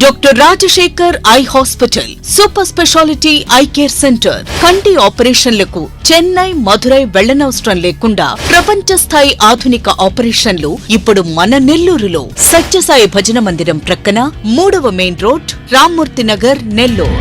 Doctor Rajasekhar eye hospital, super speciality eye care centre. కంటి ఆపరేషన్లకు చెన్నై, మధురై వెళ్లనవసరం లేకుండా ప్రపంచ స్థాయి ఆధునిక ఆపరేషన్లు ఇప్పుడు మన నెల్లూరులో. సత్యసాయి భజన మందిరం ప్రక్కన 3వ మెయిన్ రోడ్, రామ్మూర్తి నగర్, నెల్లూరు.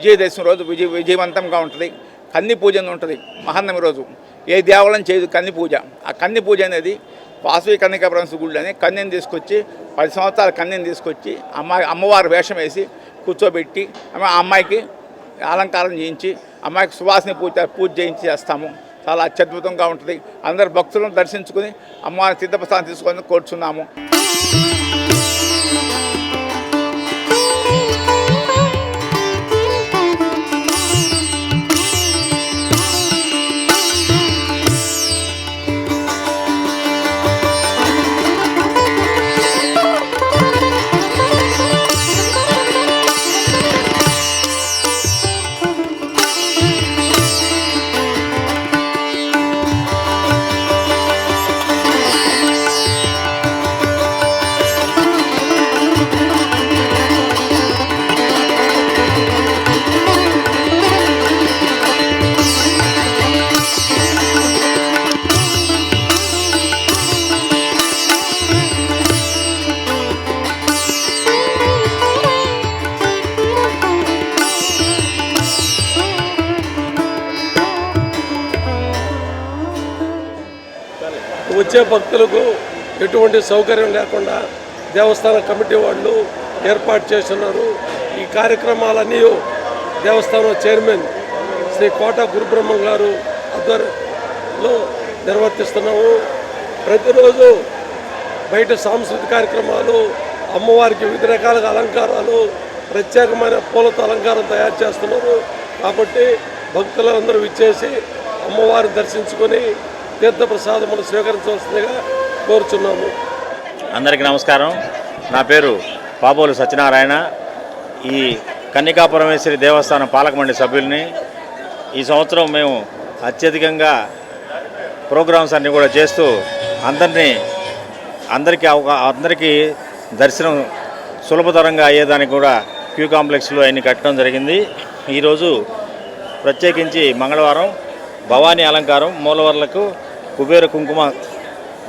విజయదశమి రోజు విజయవంతంగా ఉంటుంది. కన్ని పూజ ఉంటుంది. మహానవమి రోజు ఏ దేవాలయం చేయదు కన్ని పూజ. ఆ కన్ని పూజ అనేది వాసవి కన్యకా పరమేశ్వరి గుళ్ళు అని కన్యను తీసుకొచ్చి 10 సంవత్సరాల కన్యను తీసుకొచ్చి అమ్మవారి వేషం వేసి కూర్చోబెట్టి ఆ అమ్మాయికి అలంకారం చేయించి అమ్మాయికి సువాసిని పూజ చేయించి చేస్తాము. చాలా అత్యద్భుతంగా ఉంటుంది. అందరు భక్తులను దర్శించుకుని అమ్మవారి తీర్థప్రసాదం తీసుకొని కోరుచున్నాము. వచ్చే భక్తులకు ఎటువంటి సౌకర్యం లేకుండా దేవస్థాన కమిటీ వాళ్ళు ఏర్పాటు చేస్తున్నారు. ఈ కార్యక్రమాలన్నీ దేవస్థానం చైర్మన్ శ్రీ కోట గురుబ్రహ్మం గారు ఆధ్వర్యంలో నిర్వర్తిస్తున్నాము. ప్రతిరోజు బయట సాంస్కృతిక కార్యక్రమాలు, అమ్మవారికి వివిధ రకాల అలంకారాలు, ప్రత్యేకమైన పూలతో అలంకారం తయారు చేస్తున్నారు. కాబట్టి భక్తులందరూ విచ్చేసి అమ్మవారిని దర్శించుకొని తీర్థప్రసాదములు స్వీకరించవలసిందిగా కోరుచున్నాము. అందరికీ నమస్కారం. నా పేరు పాబోలు సత్యనారాయణ. ఈ కన్యకా పరమేశ్వరి దేవస్థానం పాలక మండలి సభ్యుల్ని. ఈ సంవత్సరం మేము అత్యధికంగా ప్రోగ్రామ్స్ అన్నీ కూడా చేస్తూ అందరికీ దర్శనం సులభతరంగా అయ్యేదానికి కూడా క్యూ కాంప్లెక్స్లో అన్ని కట్టడం జరిగింది. ఈరోజు ప్రత్యేకించి మంగళవారం భవానీ అలంకారం, మూలవర్లకు కుబేర కుంకుమ.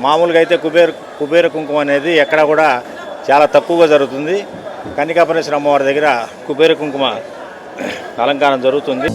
మామూలుగా అయితే కుబేర కుంకుమ అనేది ఎక్కడ కూడా చాలా తక్కువగా జరుగుతుంది. కన్యకా పరమేశ్వరి అమ్మవారి దగ్గర కుబేర కుంకుమ అలంకారం జరుగుతుంది.